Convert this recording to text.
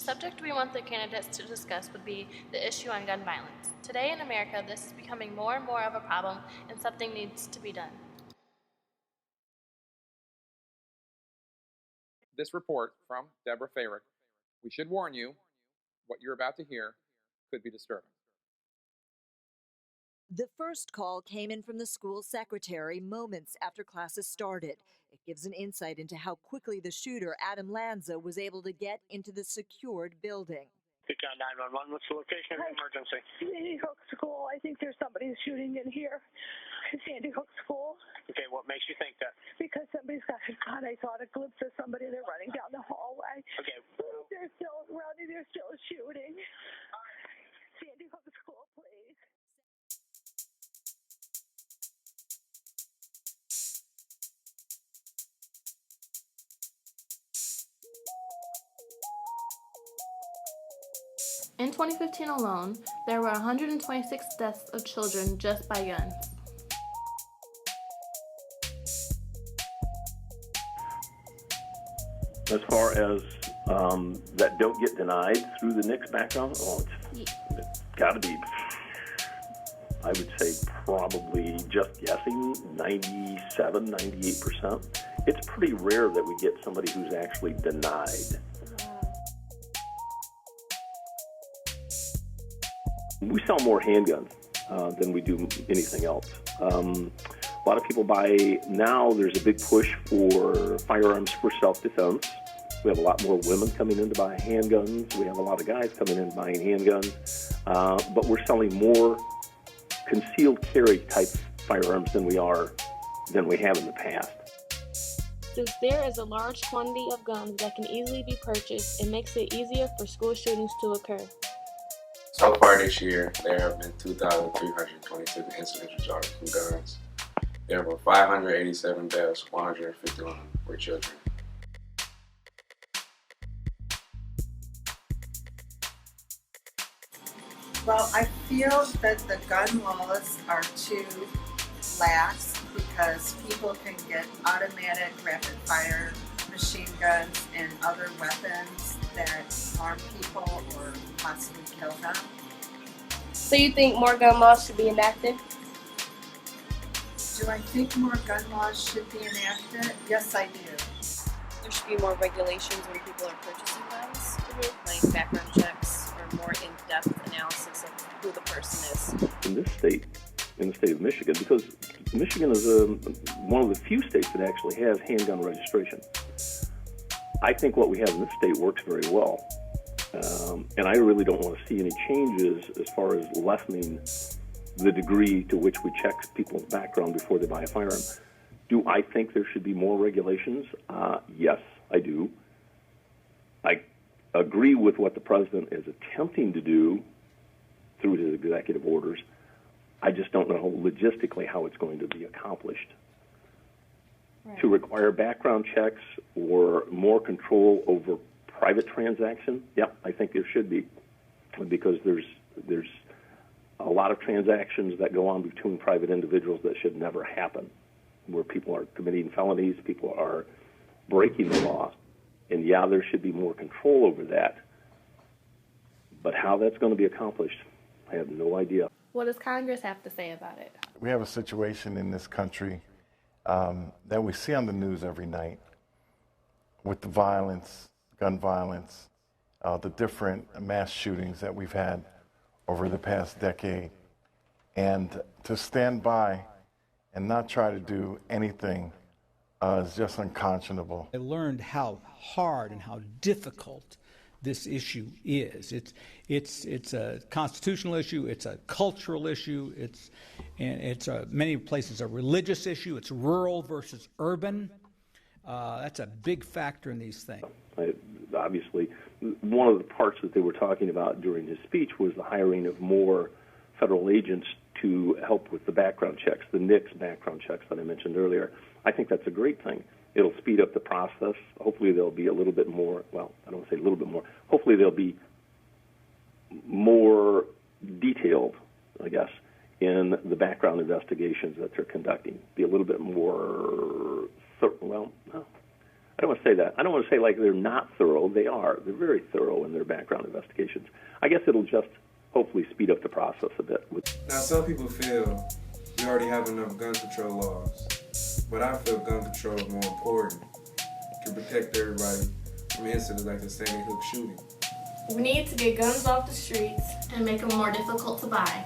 The subject we want the candidates to discuss would be the issue on gun violence. Today in America, this is becoming more and more of a problem, and something needs to be done. This report from Deborah Fayrick. We should warn you, what you're about to hear could be disturbing. The first call came in from the school secretary moments after classes started. It gives an insight into how quickly the shooter, Adam Lanza, was able to get into the secured building. Good job, 911. What's the location of the emergency? Sandy Hook School. I think there's somebody shooting in here. Sandy Hook School. Okay, what makes you think that? Because somebody's got a gun. I saw a glimpse of somebody. They're running down the hallway. Okay. They're still running. They're still shooting. Sandy Hook School, please. In 2015 alone, there were 126 deaths of children just by guns. As far as that don't get denied through the NICS background, it's got to be, I would say probably, just guessing, 97, 98%. It's pretty rare that we get somebody who's actually denied. We sell more handguns than we do anything else. A lot of people buy, now there's a big push for firearms for self-defense. We have a lot more women coming in to buy handguns. We have a lot of guys coming in buying handguns. But we're selling more concealed carry type firearms than we have in the past. Since there is a large quantity of guns that can easily be purchased, it makes it easier for school shootings to occur. So far this year, there have been 2,326 incidents resulting from guns. There were 587 deaths, 151 were children. Well, I feel that the gun laws are too lax because people can get automatic rapid fire machine guns and other weapons that harm people or possibly kill them. So you think more gun laws should be enacted? Do I think more gun laws should be enacted? Yes, I do. There should be more regulations when people are purchasing guns, like background checks or more in-depth analysis of who the person is. In this state, in the state of Michigan, because Michigan is one of the few states that actually has handgun registration. I think what we have in this state works very well. And I really don't want to see any changes as far as lessening the degree to which we check people's background before they buy a firearm. Do I think there should be more regulations? Yes, I do. I agree with what the president is attempting to do through his executive orders. I just don't know logistically how it's going to be accomplished. Right. To require background checks or more control over private transaction, I think there should be, because there's a lot of transactions that go on between private individuals that should never happen, where people are committing felonies, people are breaking the law, and there should be more control over that. But how that's going to be accomplished, I have no idea. What does Congress have to say about it? We have a situation in this country that we see on the news every night with the violence, gun violence, the different mass shootings that we've had over the past decade. And to stand by and not try to do anything is just unconscionable. I learned how hard and how difficult this issue is. It's a constitutional issue. It's a cultural issue. It's many places a religious issue. It's rural versus urban. That's a big factor in these things. Obviously, one of the parts that they were talking about during his speech was the hiring of more federal agents to help with the background checks, the NICS background checks that I mentioned earlier. I think that's a great thing. It'll speed up the process. Hopefully there'll be a little bit more, I don't want to say a little bit more, hopefully they'll be more detailed, I guess, in the background investigations that they're conducting. Be a little bit more, don't want to say that. I don't want to say like they're not thorough. They are. They're very thorough in their background investigations. I guess it'll just hopefully speed up the process a bit. Now, some people feel we already have enough gun control laws, but I feel gun control is more important to protect everybody from incidents like the Sandy Hook shooting. We need to get guns off the streets and make them more difficult to buy.